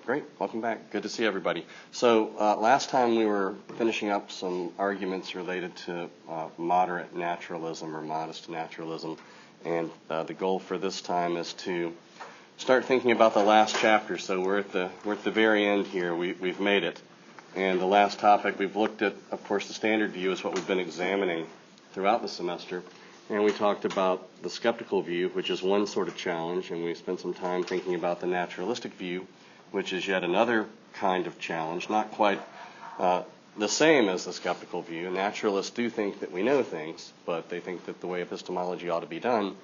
Great. Welcome back. Good to see everybody. So last time we were finishing up some arguments related to moderate naturalism or modest naturalism, and the goal for this time is to start thinking about the last chapter. So we're at the very end here. We've made it. And the last topic we've looked at, of course, the standard view is what we've been examining throughout the semester. And we talked about the skeptical view, which is one sort of challenge, and we spent some time thinking about the naturalistic view, which is yet another kind of challenge, not quite the same as the skeptical view. Naturalists do think that we know things, but they think that the way epistemology ought to be done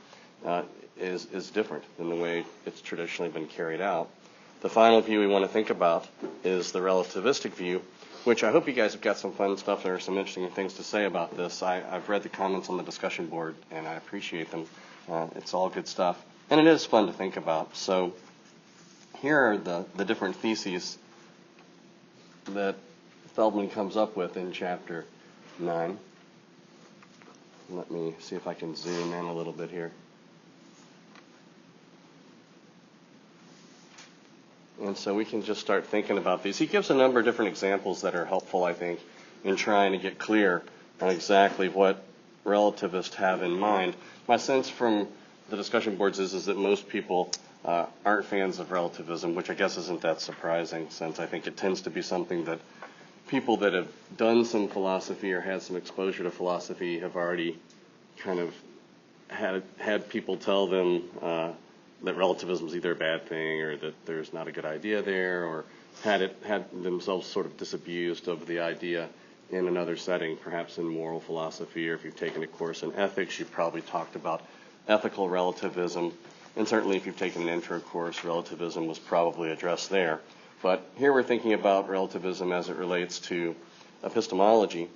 is different than the way it's traditionally been carried out. The final view we want to think about is the relativistic view, which I hope you guys have got some fun stuff or some interesting things to say about this. I've read the comments on the discussion board, and I appreciate them. It's all good stuff. And it is fun to think about. So here are the different theses that Feldman comes up with in Chapter 9. Let me see if I can zoom in a little bit here. And so we can just start thinking about these. He gives a number of different examples that are helpful, I think, in trying to get clear on exactly what relativists have in mind. My sense from the discussion boards is that most people aren't fans of relativism, which I guess isn't that surprising, since I think it tends to be something that people that have done some philosophy or had some exposure to philosophy have already kind of had people tell them that relativism is either a bad thing or that there's not a good idea there, or had themselves sort of disabused of the idea in another setting, perhaps in moral philosophy, or if you've taken a course in ethics, you've probably talked about ethical relativism. And certainly if you've taken an intro course, relativism was probably addressed there. But here we're thinking about relativism as it relates to epistemology.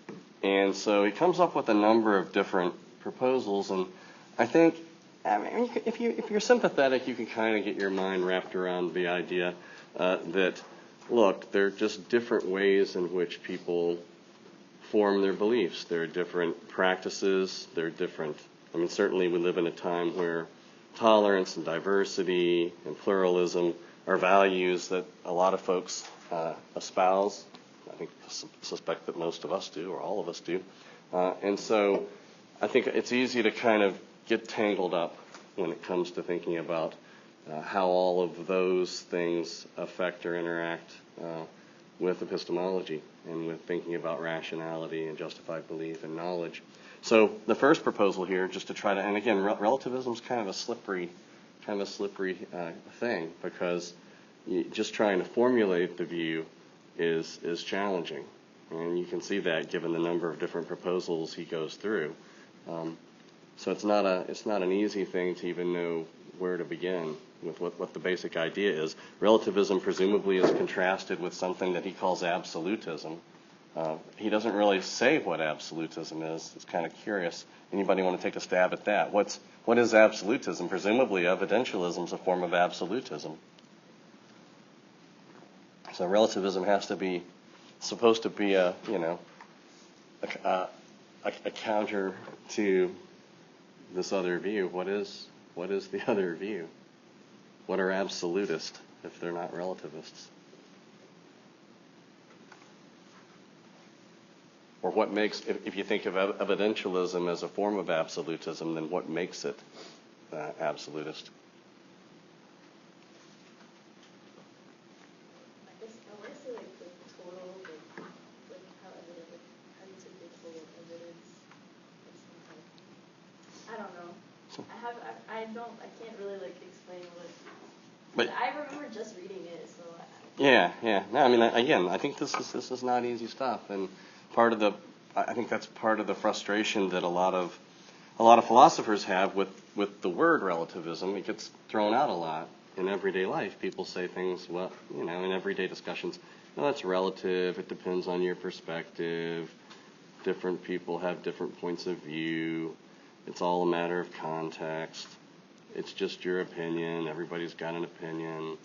And so he comes up with a number of different proposals, and I think, if you're sympathetic, you can kind of get your mind wrapped around the idea that, look, there are just different ways in which people form their beliefs. There are different practices. There are different, certainly we live in a time where tolerance and diversity and pluralism are values that a lot of folks espouse. I suspect that most of us do, or all of us do. And so I think it's easy to kind of get tangled up when it comes to thinking about how all of those things affect or interact with epistemology and with thinking about rationality and justified belief and knowledge. So the first proposal here, just to try to, and again, relativism is kind of a slippery thing, because just trying to formulate the view is challenging, and you can see that given the number of different proposals he goes through. So it's not an easy thing to even know where to begin with what the basic idea is. Relativism presumably is contrasted with something that he calls absolutism. He doesn't really say what absolutism is. It's kind of curious. Anybody want to take a stab at that? What is absolutism? Presumably evidentialism is a form of absolutism. So relativism has to be supposed to be a counter to this other view. What is the other view? What are absolutists if they're not relativists? Or what makes, if you think of evidentialism as a form of absolutism, then what makes it absolutist? I guess I want to say like the total, like how do you say the total evidence? I don't know. I can't really like explain what. But I remember just reading it, so. Yeah. No, again, I think this is not easy stuff, and I think that's part of the frustration that a lot of philosophers have with the word relativism. It gets thrown out a lot in everyday life. People say things, well, in everyday discussions, that's relative. It depends on your perspective. Different people have different points of view. It's all a matter of context. It's just your opinion. Everybody's got an opinion.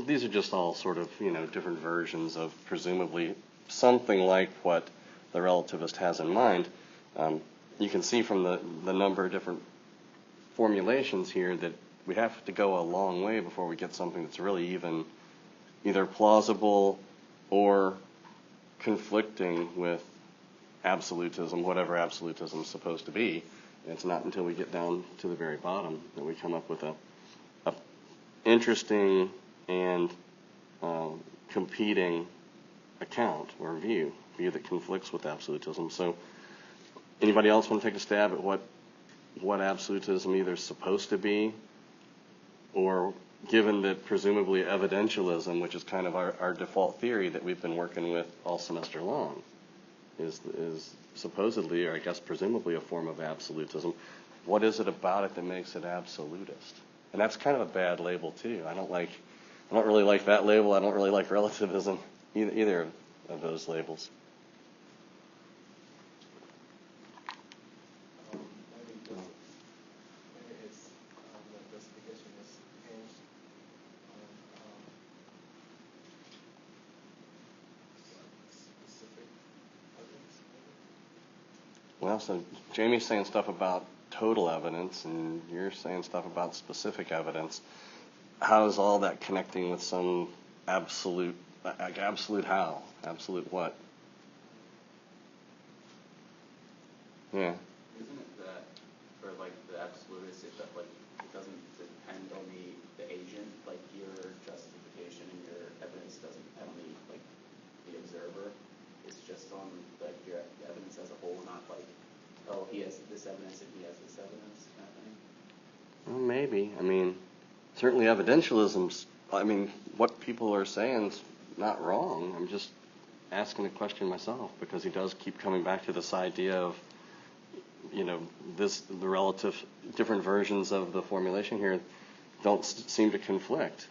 These are just all sort of, different versions of presumably something like what the relativist has in mind. You can see from the number of different formulations here that we have to go a long way before we get something that's really even either plausible or conflicting with absolutism, whatever absolutism is supposed to be. And it's not until we get down to the very bottom that we come up with a interesting and competing account or view that conflicts with absolutism. So anybody else want to take a stab at what absolutism either is supposed to be, or given that presumably evidentialism, which is kind of our default theory that we've been working with all semester long, is supposedly, or I guess presumably, a form of absolutism. What is it about it that makes it absolutist? And that's kind of a bad label too. I don't really like that label. I don't really like relativism, either of those labels. Maybe it's the justification is hinged on specific evidence. Well, so Jamie's saying stuff about total evidence, and you're saying stuff about specific evidence. How is all that connecting with some absolute, like absolute how? Absolute what? Yeah. Isn't it that for like the absolutist, it doesn't depend on the agent, like your justification and your evidence doesn't depend on the observer. It's just on like your evidence as a whole, not like, oh, he has this evidence and he has this evidence kind of thing. Well, maybe. I mean, certainly evidentialism's, what people are saying is not wrong. I'm just asking a question myself, because he does keep coming back to this idea of, the relative different versions of the formulation here don't seem to conflict.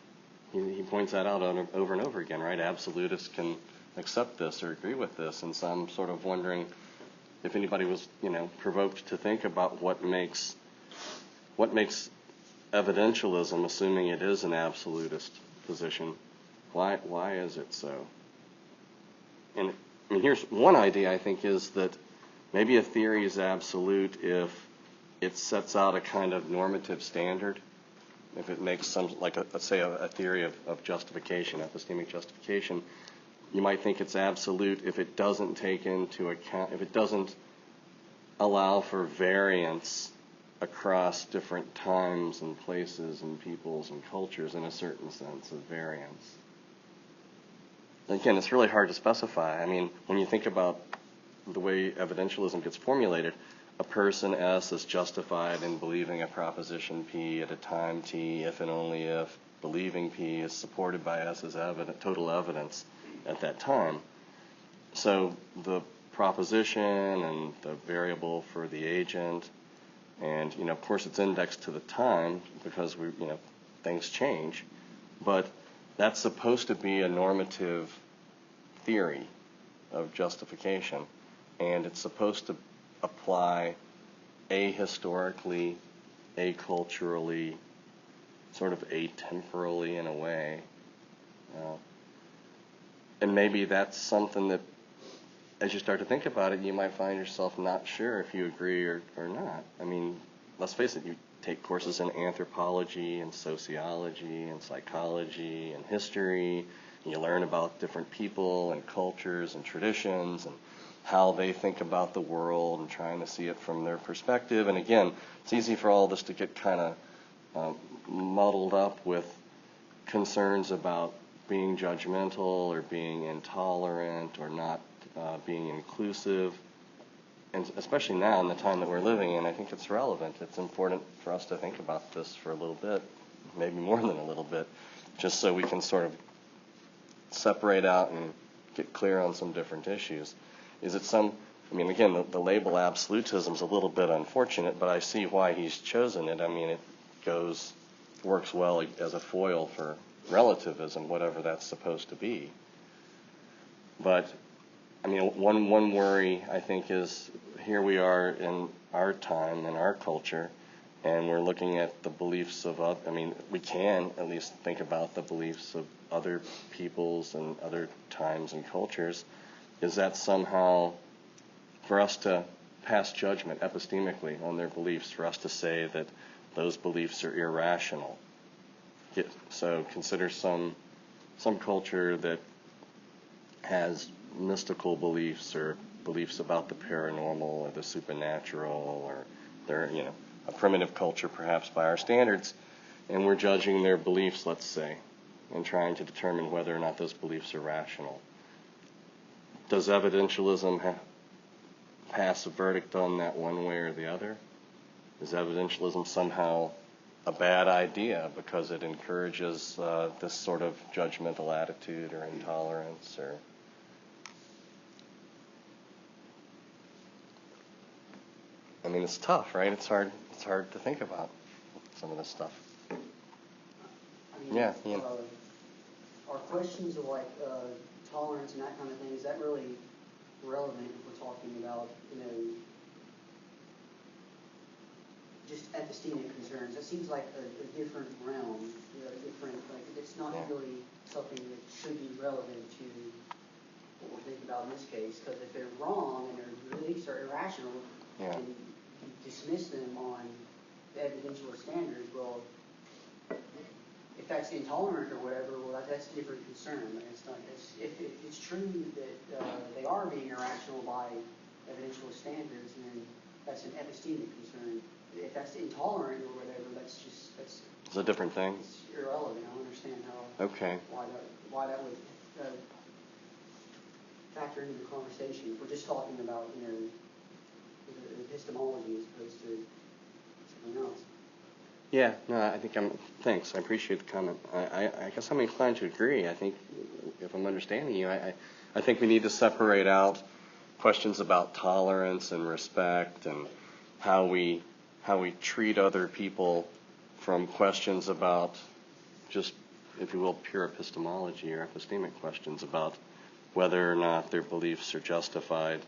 He points that out over and over again, right? Absolutists can accept this or agree with this, and so I'm sort of wondering if anybody was, provoked to think about what makes evidentialism, assuming it is an absolutist position, why is it so? And here's one idea I think is that maybe a theory is absolute if it sets out a kind of normative standard. If it makes some, let's say a theory of justification, epistemic justification, you might think it's absolute if it doesn't take into account, if it doesn't allow for variance across different times and places and peoples and cultures in a certain sense of variance. Again, it's really hard to specify. When you think about the way evidentialism gets formulated, a person S is justified in believing a proposition P at a time T if and only if believing P is supported by S's total evidence at that time. So the proposition and the variable for the agent, and of course it's indexed to the time because things change, but that's supposed to be a normative theory of justification, and it's supposed to apply ahistorically, aculturally, sort of atemporally in a way. And maybe that's something that, as you start to think about it, you might find yourself not sure if you agree or not. Let's face it, you take courses in anthropology and sociology and psychology and history, and you learn about different people and cultures and traditions and how they think about the world and trying to see it from their perspective. And again, it's easy for all this to get kind of muddled up with concerns about being judgmental or being intolerant or not being inclusive. And especially now in the time that we're living in, I think it's relevant. It's important for us to think about this for a little bit, maybe more than a little bit, just so we can sort of separate out and get clear on some different issues. Is it again, the label absolutism is a little bit unfortunate, but I see why he's chosen it. It works well as a foil for relativism, whatever that's supposed to be. But one worry I think is, here we are in our time and our culture, and we're looking at the beliefs of we can at least think about the beliefs of other peoples and other times and cultures. Is that somehow for us to pass judgment epistemically on their beliefs, for us to say that those beliefs are irrational. So consider some culture that has mystical beliefs or beliefs about the paranormal or the supernatural, or they're, a primitive culture perhaps by our standards, and we're judging their beliefs, let's say, and trying to determine whether or not those beliefs are rational. Does evidentialism pass a verdict on that one way or the other? Is evidentialism somehow a bad idea because it encourages this sort of judgmental attitude or intolerance? Or I mean, it's tough, right? It's hard to think about some of this stuff. I mean, Yeah. Are questions of like tolerance and that kind of thing, is that really relevant if we're talking about, just epistemic concerns? That seems like a different realm, it's not really something that should be relevant to what we're thinking about in this case, because if they're wrong and their beliefs are irrational, and you dismiss them on the evidential standards, well, if that's intolerant or whatever, well, that's a different concern. If it's true that they are being irrational by evidential standards, then that's an epistemic concern. If that's intolerant or whatever, that's it's a different thing. It's irrelevant. I don't understand why that would factor into the conversation. If we're just talking about epistemology as opposed to something else. Yeah, no, thanks. I appreciate the comment. I guess I'm inclined to agree. I think, if I'm understanding you, I think we need to separate out questions about tolerance and respect and how we treat other people from questions about just, if you will, pure epistemology or epistemic questions about whether or not their beliefs are justified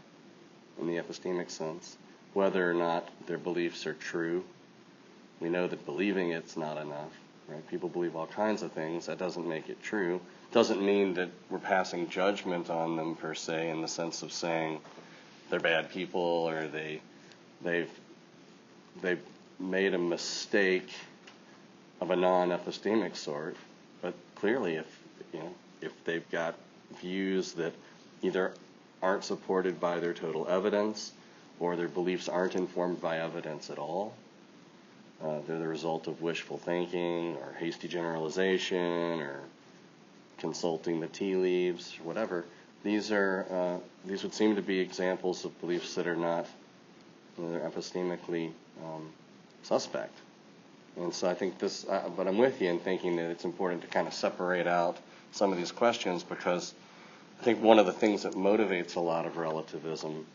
in the epistemic sense, whether or not their beliefs are true. We know that believing it's not enough, right? People believe all kinds of things. That doesn't make it true. Doesn't mean that we're passing judgment on them per se, in the sense of saying they're bad people or they've made a mistake of a non-epistemic sort. But clearly, if they've got views that either aren't supported by their total evidence, or their beliefs aren't informed by evidence at all, they're the result of wishful thinking or hasty generalization or consulting the tea leaves or whatever. These would seem to be examples of beliefs that are not, they're epistemically suspect. And so I think but I'm with you in thinking that it's important to kind of separate out some of these questions, because I think one of the things that motivates a lot of relativism,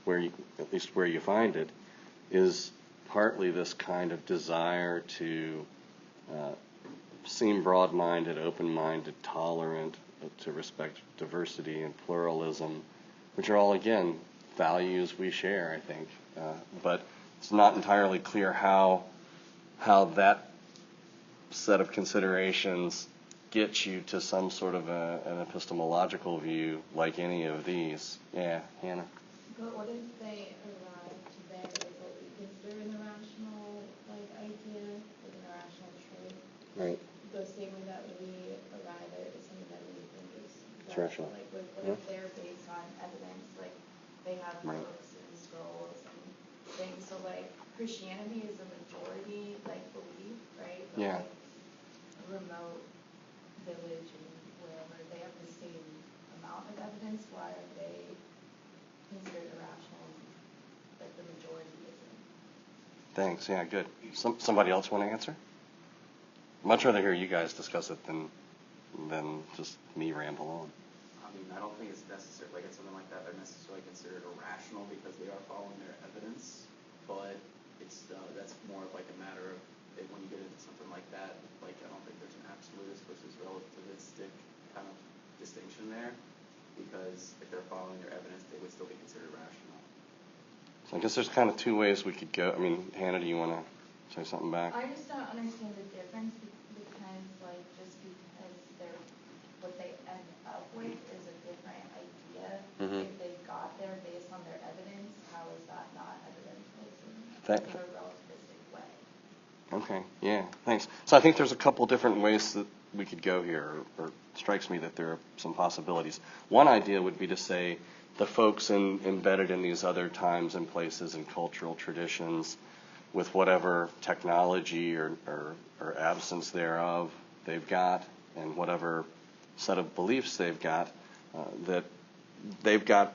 at least where you find it, is partly this kind of desire to seem broad-minded, open-minded, tolerant, to respect diversity and pluralism, which are all, again, values we share, I think. But it's not entirely clear how that set of considerations gets you to some sort of an epistemological view like any of these. Yeah, Hannah? But what if they arrived there as what we consider an irrational idea, like an irrational trait? Right. The same way that we arrive at something that we think is rational. Like what if they're based on evidence, like they have books and scrolls and things. So Christianity is a majority belief, right? But Yeah. A remote village and wherever, they have the same amount of evidence. Why are they considered irrational, but the majority isn't? Thanks. Yeah, good. Somebody else want to answer? Much rather hear you guys discuss it than just me ramble on. I mean, I don't think it's necessary, it's something like that, they're necessarily considered irrational because they are following their evidence, but that's more of a matter of, when you get into something like that, I don't think there's an absolutist versus relativistic kind of distinction there, because if they're following their evidence, they would still be considered rational. So I guess there's kind of two ways we could go. I mean, Hannah, do you want to say something back? I just don't understand the difference, because just because what they end up with is a different idea. Mm-hmm. If they got there based on their evidence, how is that not evidence-based in a relativistic way? Okay, yeah, thanks. So I think there's a couple different ways that we could go here, or strikes me that there are some possibilities. One idea would be to say the folks embedded in these other times and places and cultural traditions, with whatever technology or absence thereof they've got, and whatever set of beliefs they've got, that they've got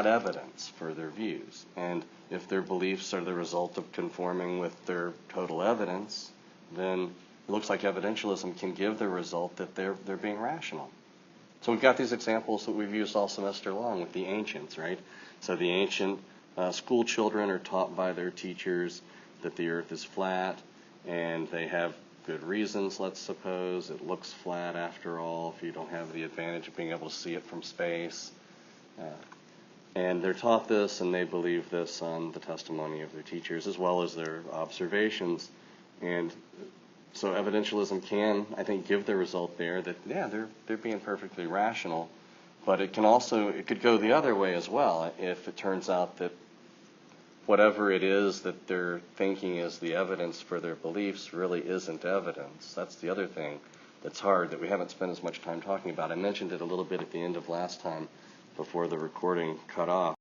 evidence for their views. And if their beliefs are the result of conforming with their total evidence, then it looks like evidentialism can give the result that they're being rational. So we've got these examples that we've used all semester long with the ancients, right? So the ancient school children are taught by their teachers that the earth is flat, and they have good reasons, let's suppose. It looks flat after all if you don't have the advantage of being able to see it from space. And they're taught this, and they believe this on the testimony of their teachers as well as their observations. And so evidentialism can, I think, give the result there that, yeah, they're being perfectly rational. But it could go the other way as well if it turns out that whatever it is that they're thinking is the evidence for their beliefs really isn't evidence. That's the other thing that's hard that we haven't spent as much time talking about. I mentioned it a little bit at the end of last time before the recording cut off.